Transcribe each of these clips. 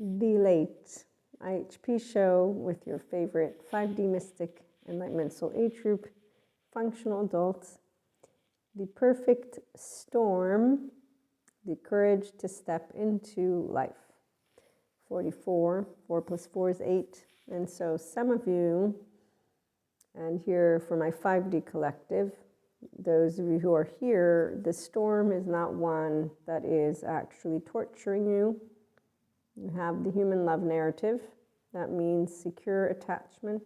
The Late IHP Show with your favorite 5D mystic, Enlightenment soul age group, functional adults, the perfect storm, the courage to step into life. 44, 4 plus 4 is 8. And so some of you, and here for my 5D collective, those of you who are here, the storm is not one that is actually torturing you. You have the human love narrative. That means secure attachment,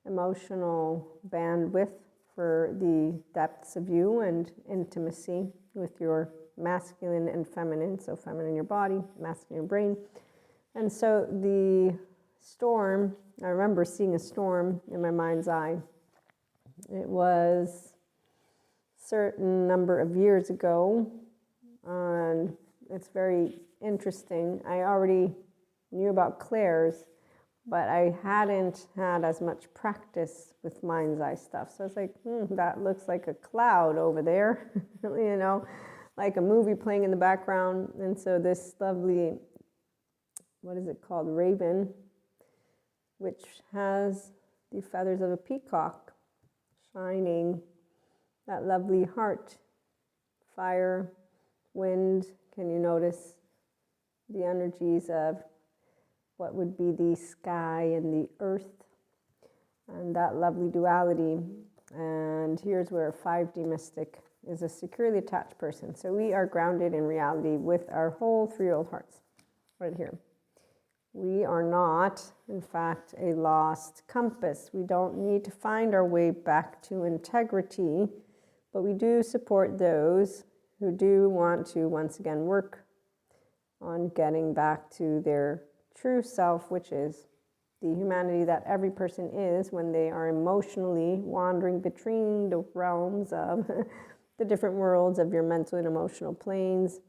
emotional bandwidth for the depths of you, and intimacy with your masculine and feminine. So feminine in your body, masculine in your brain. And so the storm, I remember seeing a storm in my mind's eye. It was a certain number of years ago, and it's very interesting. I already knew about clairs, but I hadn't had as much practice with mind's eye stuff. So I was like, that looks like a cloud over there, you know, like a movie playing in the background. And so this lovely, what is it called, raven, which has the feathers of a peacock shining, that lovely heart, fire, wind. Can you notice the energies of what would be the sky and the earth, and that lovely duality? And here's where a 5D mystic is a securely attached person. So we are grounded in reality with our whole 3-year-old hearts, right here. We are not, in fact, a lost compass. We don't need to find our way back to integrity, but we do support those who do want to, once again, work on getting back to their true self, which is the humanity that every person is when they are emotionally wandering between the realms of the different worlds of your mental and emotional planes,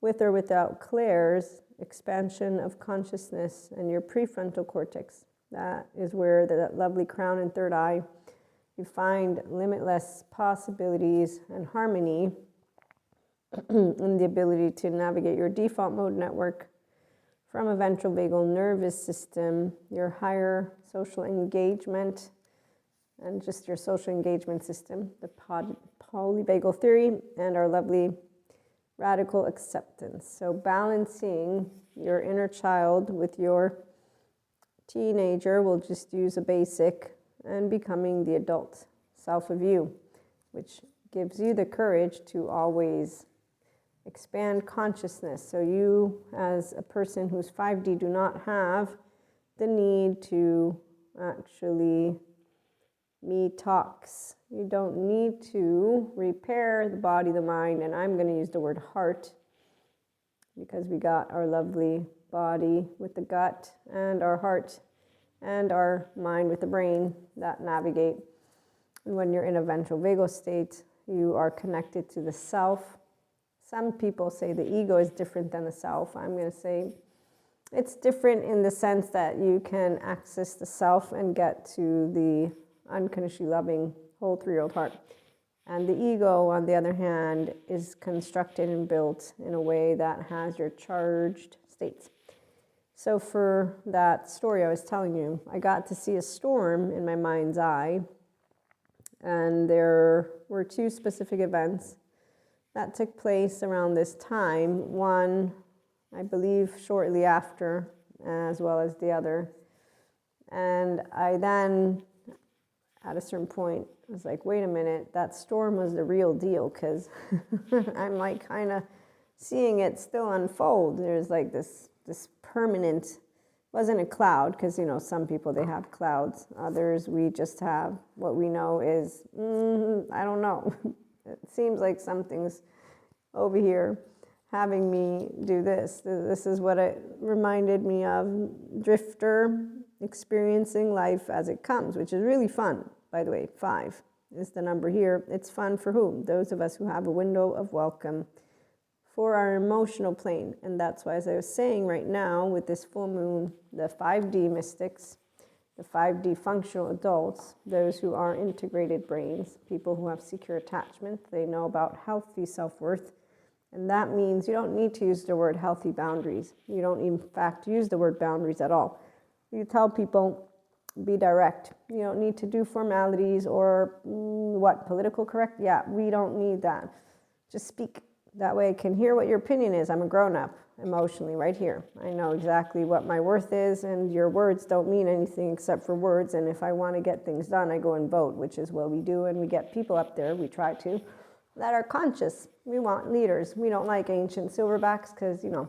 with or without clairs, expansion of consciousness, and your prefrontal cortex. That is where that lovely crown and third eye, you find limitless possibilities and harmony and the ability to navigate your default mode network from a ventral vagal nervous system, your higher social engagement, and just your social engagement system, the polyvagal theory, and our lovely radical acceptance. So balancing your inner child with your teenager, we'll just use a basic, and becoming the adult self of you, which gives you the courage to always expand consciousness. So you, as a person who's 5D, do not have the need to actually detox. You don't need to repair the body, the mind, and I'm going to use the word heart because we got our lovely body with the gut and our heart and our mind with the brain that navigate. And when you're in a ventral vagal state, you are connected to the self. Some people say the ego is different than the self. I'm going to say it's different in the sense that you can access the self and get to the unconditionally loving whole 3-year-old heart. And the ego, on the other hand, is constructed and built in a way that has your charged states. So for that story I was telling you, I got to see a storm in my mind's eye, and there were 2 specific events that took place around this time. One, I believe, shortly after, as well as the other. And I then, at a certain point, was like, wait a minute, that storm was the real deal, because I'm like kind of seeing it still unfold. There's like this permanent, wasn't a cloud, because, you know, some people, they have clouds. Others, we just have what we know is, I don't know. It seems like something's over here having me do this. This is what it reminded me of, drifter, experiencing life as it comes, which is really fun. By the way, 5 is the number here. It's fun for whom? Those of us who have a window of welcome for our emotional plane. And that's why, as I was saying right now, with this full moon, the 5D mystics, the 5D functional adults, those who are integrated brains, people who have secure attachment, they know about healthy self-worth, And that means you don't need to use the word healthy boundaries. You don't, in fact, use the word boundaries at all. You tell people, be direct. You don't need to do formalities or what, political correct? Yeah, we don't need that. Just speak. That way I can hear what your opinion is. I'm a grown-up emotionally right here. I know exactly what my worth is, and your words don't mean anything except for words. And if I want to get things done, I go and vote, which is what we do. And we get people up there, we try to, that are conscious. We want leaders. We don't like ancient silverbacks because, you know,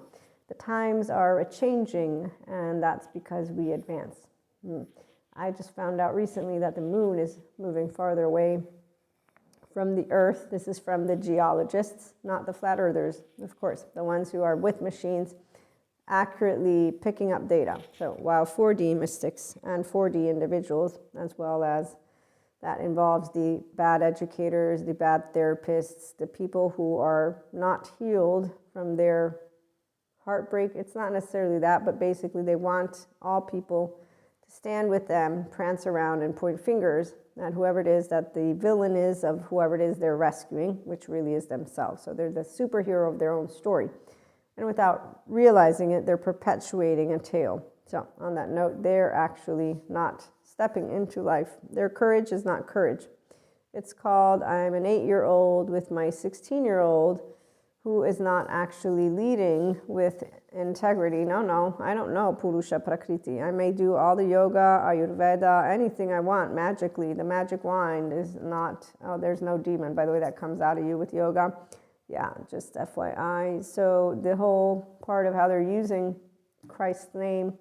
the times are changing, and that's because we advance. I just found out recently that the moon is moving farther away from the earth. This is from the geologists, not the flat earthers, of course, the ones who are with machines accurately picking up data. So while 4D mystics and 4D individuals, as well as that involves the bad educators, the bad therapists, the people who are not healed from their heartbreak. It's not necessarily that, but basically they want all people to stand with them, prance around, and point fingers at whoever it is that the villain is of whoever it is they're rescuing, which really is themselves. So they're the superhero of their own story. And without realizing it, they're perpetuating a tale. So on that note, they're actually not stepping into life. Their courage is not courage. It's called, I'm an 8-year-old with my 16-year-old who is not actually leading with integrity. No, I don't know Purusha Prakriti. I may do all the yoga, Ayurveda, anything I want magically. The magic wand is not, oh, there's no demon, by the way, that comes out of you with yoga. Yeah, just FYI. So the whole part of how they're using Christ's name,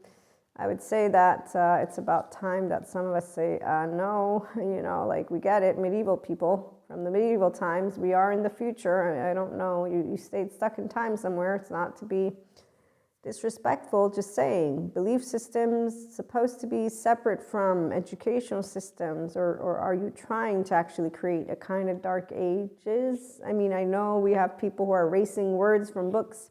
I would say that it's about time that some of us say, no, you know, like we get it, medieval people. From the medieval times, we are in the future. I don't know, you stayed stuck in time somewhere. It's not to be disrespectful, just saying. Belief systems supposed to be separate from educational systems, or are you trying to actually create a kind of dark ages? I mean, I know we have people who are erasing words from books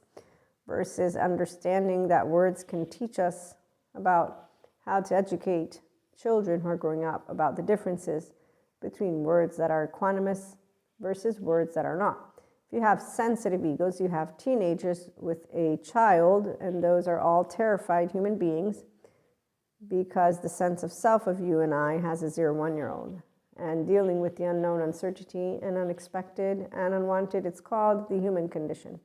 versus understanding that words can teach us about how to educate children who are growing up about the differences between words that are equanimous versus words that are not. If you have sensitive egos, you have teenagers with a child, and those are all terrified human beings because the sense of self of you and I has a 0-1-year-old. And dealing with the unknown, uncertainty, and unexpected and unwanted, it's called the human condition.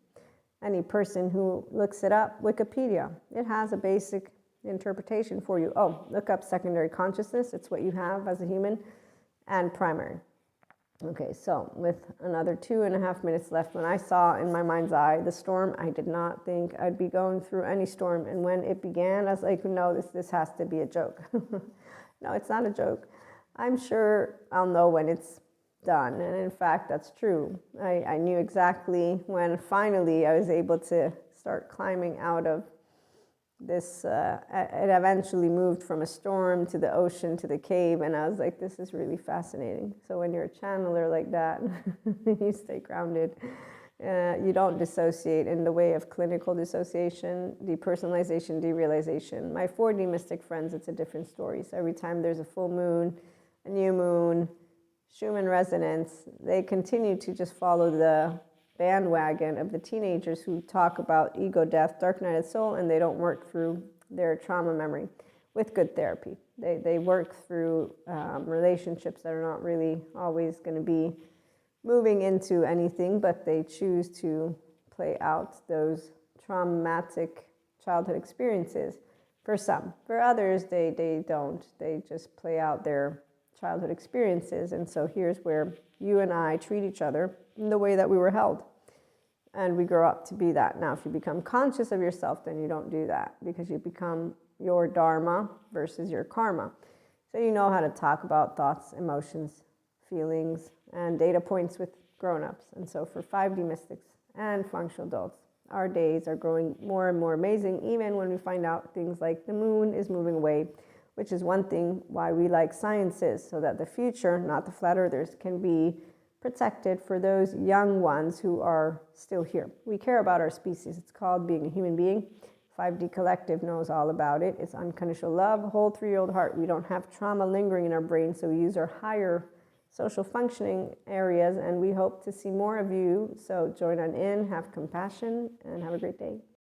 Any person who looks it up, Wikipedia, it has a basic interpretation for you. Oh, look up secondary consciousness. It's what you have as a human. And primary. Okay, so with another 2.5 minutes left, when I saw in my mind's eye the storm, I did not think I'd be going through any storm. And when it began, I was like, no, this has to be a joke. No, it's not a joke. I'm sure I'll know when it's done. And in fact, that's true. I knew exactly when finally I was able to start climbing out of this, it eventually moved from a storm to the ocean to the cave, and I was like, this is really fascinating. So when you're a channeler like that, you stay grounded. You don't dissociate in the way of clinical dissociation, depersonalization, derealization. My 4D mystic friends, it's a different story. So every time there's a full moon, a new moon, Schumann resonance, they continue to just follow the bandwagon of the teenagers who talk about ego death, dark night of soul, and they don't work through their trauma memory with good therapy. They work through relationships that are not really always going to be moving into anything, but they choose to play out those traumatic childhood experiences for some. For others, they don't. They just play out their childhood experiences. And so here's where you and I treat each other in the way that we were held. And we grow up to be that. Now, if you become conscious of yourself, then you don't do that because you become your dharma versus your karma. So you know how to talk about thoughts, emotions, feelings, and data points with grown-ups. And so for 5D mystics and functional adults, our days are growing more and more amazing, even when we find out things like the moon is moving away, which is one thing why we like sciences, so that the future, not the flat earthers, can be protected for those young ones who are still here. We care about our species. It's called being a human being. 5D Collective knows all about it. It's unconditional love, whole 3-year-old heart. We don't have trauma lingering in our brain, so we use our higher social functioning areas, and we hope to see more of you. So join on in, have compassion, and have a great day.